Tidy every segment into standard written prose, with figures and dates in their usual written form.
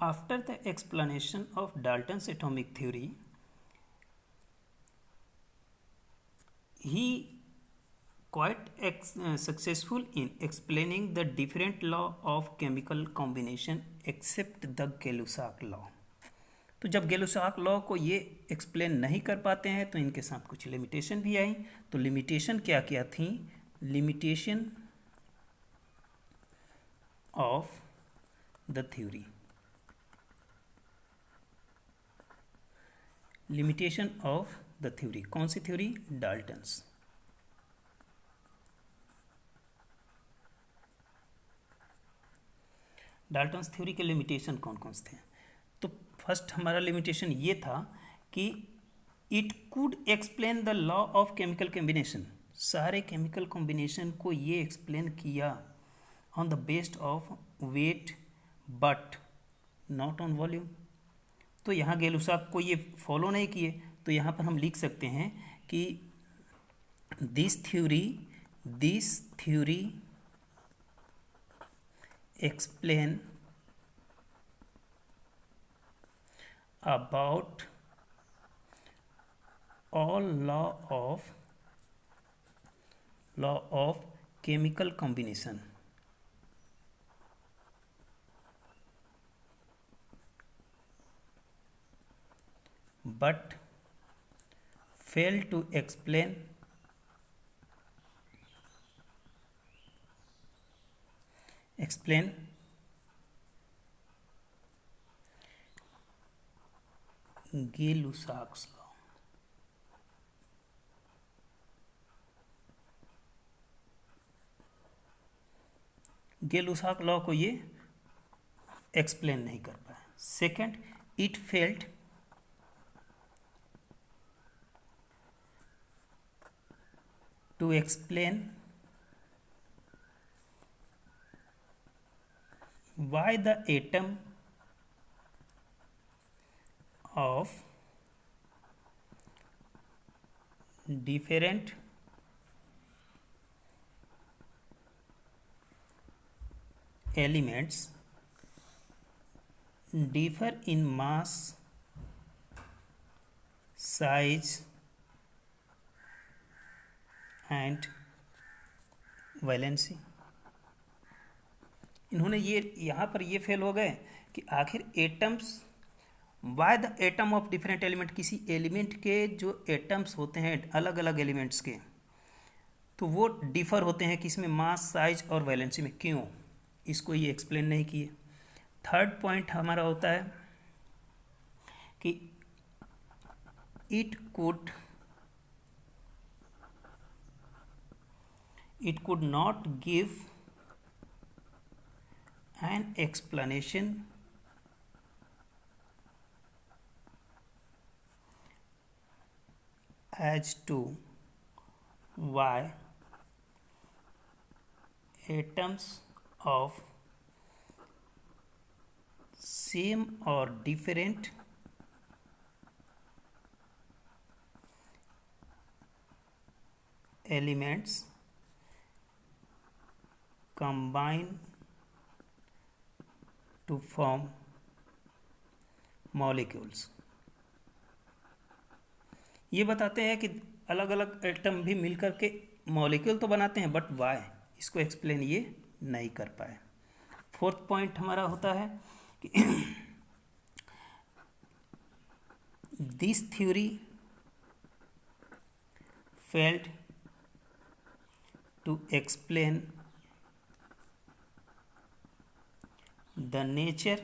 After the explanation of Dalton's atomic theory, he quite successful in explaining the different law of chemical combination except the Gay-Lussac law. तो जब गेलुसाक law को ये explain नहीं कर पाते हैं तो इनके साथ कुछ लिमिटेशन भी आई. तो लिमिटेशन क्या क्या थी? Limitation of the theory. Limitation of the theory. कौन सी थ्योरी? डाल्टन्स. डाल्टन्स थ्योरी के लिमिटेशन कौन कौन से थे? तो फर्स्ट हमारा लिमिटेशन ये था कि it could explain the law of chemical combination. सारे केमिकल कॉम्बिनेशन को ये एक्सप्लेन किया on the based of weight but not on volume. तो यहाँ गेलुसाक को ये फॉलो नहीं किए. तो यहाँ पर हम लिख सकते हैं कि this theory explain about all law of chemical combination. But fail to explain Gay-Lussac's law. Gay-Lussac law को ये एक्सप्लेन नहीं कर पाया. Second, it failed to explain why the atom of different elements differ in mass, size and valency. इन्होंने ये यहाँ पर ये फेल हो गए कि आखिर atoms, why the atom of different element, किसी एलिमेंट के जो एटम्स होते हैं अलग अलग एलिमेंट्स के, तो वो डिफ़र होते हैं किसमें? मास, साइज और वैलेंसी में. क्यों? इसको ये एक्सप्लेन नहीं किए. थर्ड पॉइंट हमारा होता है कि it could not give an explanation as to why atoms of same or different elements combine to form molecules. ये बताते हैं कि अलग अलग एटम भी मिलकर के मॉलिक्यूल तो बनाते हैं, बट वाई, इसको एक्सप्लेन ये नहीं कर पाए. फोर्थ पॉइंट हमारा होता है कि this theory failed to explain the nature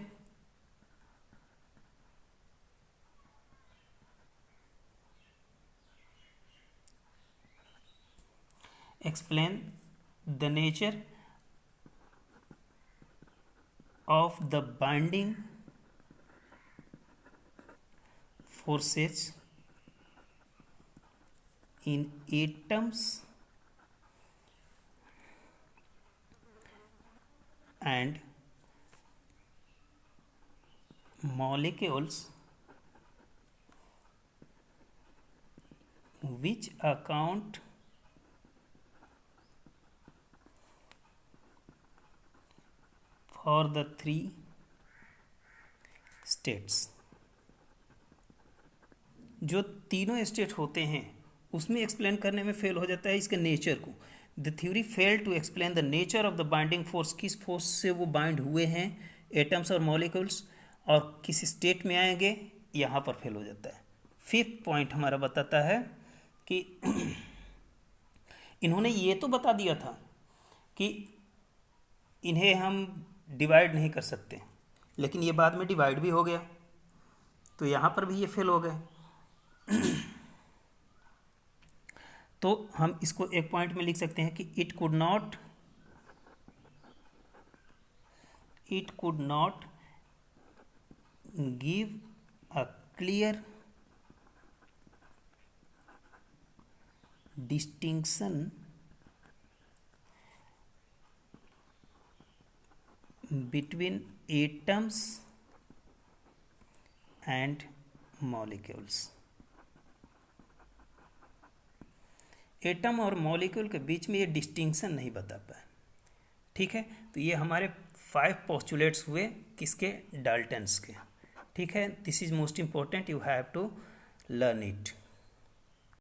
of the binding forces in atoms and molecules which account for the three states, जो तीनों स्टेट होते हैं उसमें एक्सप्लेन करने में फेल हो जाता है इसके नेचर को। The theory fail to explain the nature of the binding force, किस फोर्स से वो बाइंड हुए हैं एटम्स और मॉलिक्यूल्स, और किस स्टेट में आएंगे, यहाँ पर फेल हो जाता है। फिफ्थ पॉइंट हमारा बताता है कि इन्होंने ये तो बता दिया था कि इन्हें हम डिवाइड नहीं कर सकते, लेकिन ये बाद में डिवाइड भी हो गया, तो यहाँ पर भी ये फेल हो गए। तो हम इसको एक पॉइंट में लिख सकते हैं कि it could not give a clear distinction between atoms and molecules। Atom और मॉलिक्यूल के बीच में ये डिस्टिंक्शन नहीं बता पाए। ठीक है, तो ये हमारे 5 पोस्टुलेट्स हुए किसके, डाल्टन्स के। ठीक है, this is most important, you have to learn it.